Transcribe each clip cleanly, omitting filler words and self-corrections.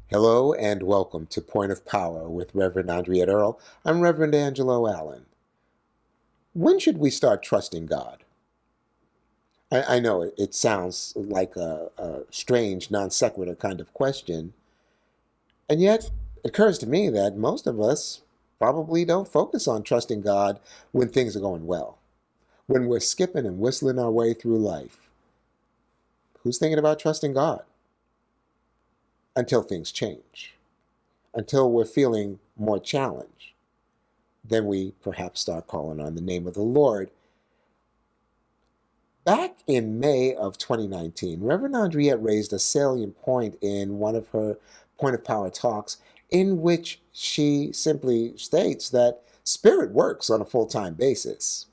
Hello and welcome to Point of Power with Reverend Andriette Earl. I'm Reverend Angelo Allen. When should we start trusting God? I know it sounds like a strange, non sequitur kind of question, and yet it occurs to me that most of us probably don't focus on trusting God when things are going well, when we're skipping and whistling our way through life. Who's thinking about trusting God? Until things change, until we're feeling more challenged. Then we perhaps start calling on the name of the Lord. Back in May of 2019, Reverend Andriette raised a salient point in one of her Point of Power talks in which she simply states that spirit works on a full-time basis.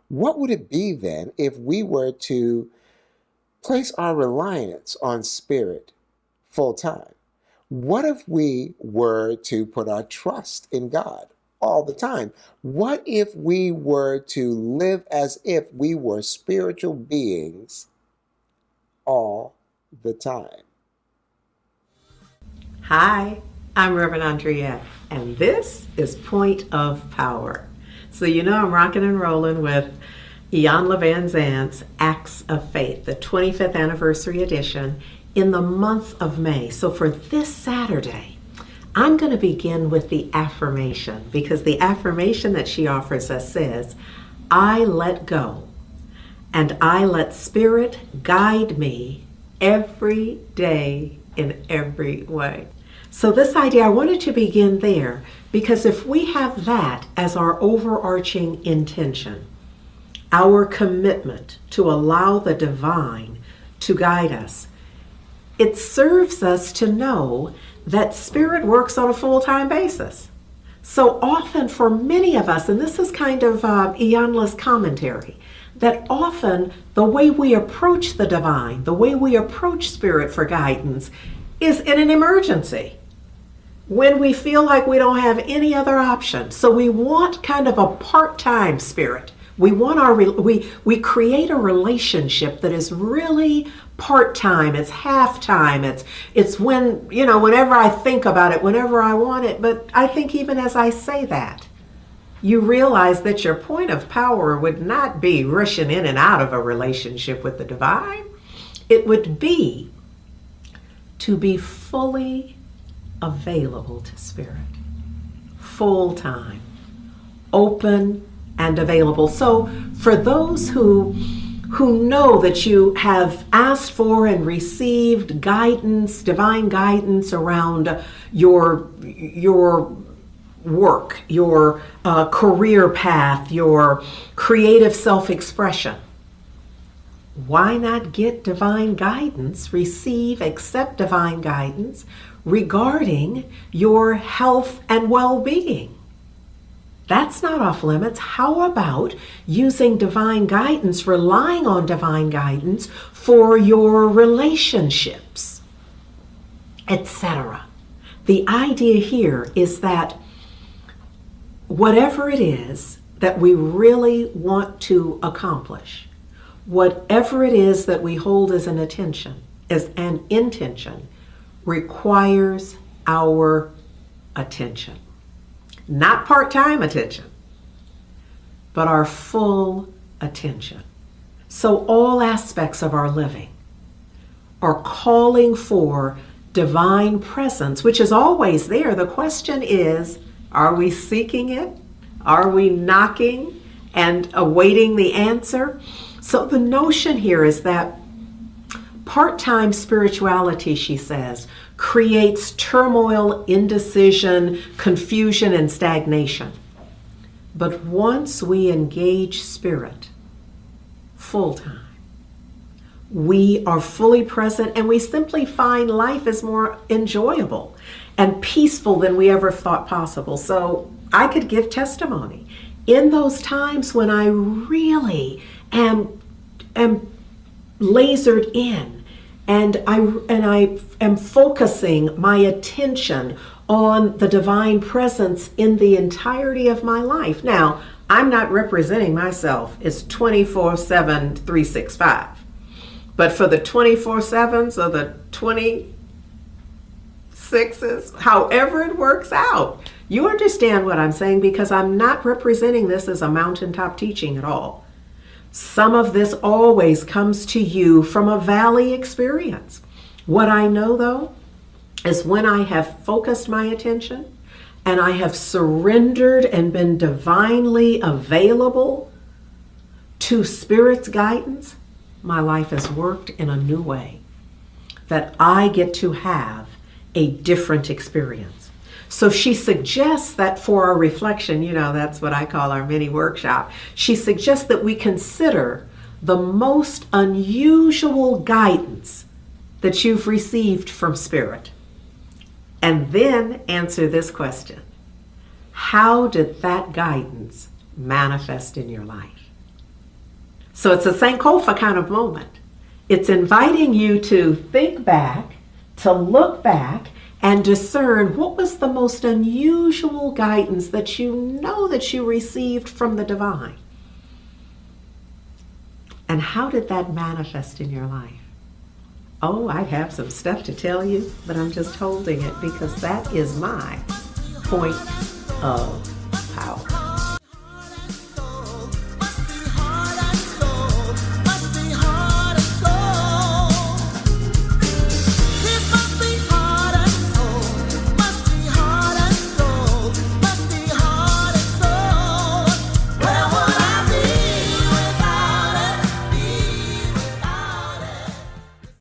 What would it be then if we were to place our reliance on spirit full time? What if we were to put our trust in God all the time? What if we were to live as if we were spiritual beings all the time? Hi, I'm Reverend Andriette, and this is Point of Power. So I'm rocking and rolling with Ian Van Zant's Acts of Faith, the 25th anniversary edition, in the month of May. So for this Saturday, I'm going to begin with the affirmation, because the affirmation that she offers us says, I let go and I let Spirit guide me every day in every way. So this idea, I wanted to begin there, because if we have that as our overarching intention, our commitment to allow the divine to guide us, it serves us to know that spirit works on a full-time basis. So often for many of us, and this is kind of Ianla's commentary, that often the way we approach the divine, the way we approach spirit for guidance is in an emergency, when we feel like we don't have any other option. So we want kind of a part-time spirit. We want we create a relationship that is really part-time. It's half-time. It's when, whenever I think about it, whenever I want it. But I think even as I say that, you realize that your point of power would not be rushing in and out of a relationship with the divine. It would be to be fully available to spirit, full-time, open and available. So for those who know that you have asked for and received guidance, divine guidance around your work, your career path, your creative self-expression, why not get divine guidance, accept divine guidance regarding your health and well-being? That's not off limits. How about using divine guidance, relying on divine guidance for your relationships, etc.? The idea here is that whatever it is that we really want to accomplish, whatever it is that we hold as an intention, requires our attention. Not part-time attention, but our full attention. So all aspects of our living are calling for divine presence, which is always there. The question is, are we seeking it? Are we knocking and awaiting the answer? So the notion here is that part-time spirituality, she says, creates turmoil, indecision, confusion, and stagnation. But once we engage spirit full-time, we are fully present, and we simply find life is more enjoyable and peaceful than we ever thought possible. So I could give testimony. In those times when I really am lasered in, and I am focusing my attention on the divine presence in the entirety of my life. Now, I'm not representing myself as 24/7, 365. But for the 24/7s or the sixes, however it works out. You understand what I'm saying, because I'm not representing this as a mountaintop teaching at all. Some of this always comes to you from a valley experience. What I know, though, is when I have focused my attention and I have surrendered and been divinely available to Spirit's guidance, my life has worked in a new way, that I get to have a different experience. So she suggests that for our reflection, that's what I call our mini workshop. She suggests that we consider the most unusual guidance that you've received from Spirit. And then answer this question: how did that guidance manifest in your life? So it's a Sankofa kind of moment. It's inviting you to think back, to look back, and discern what was the most unusual guidance that you know that you received from the divine. And how did that manifest in your life? Oh, I have some stuff to tell you, but I'm just holding it because that is my point of power.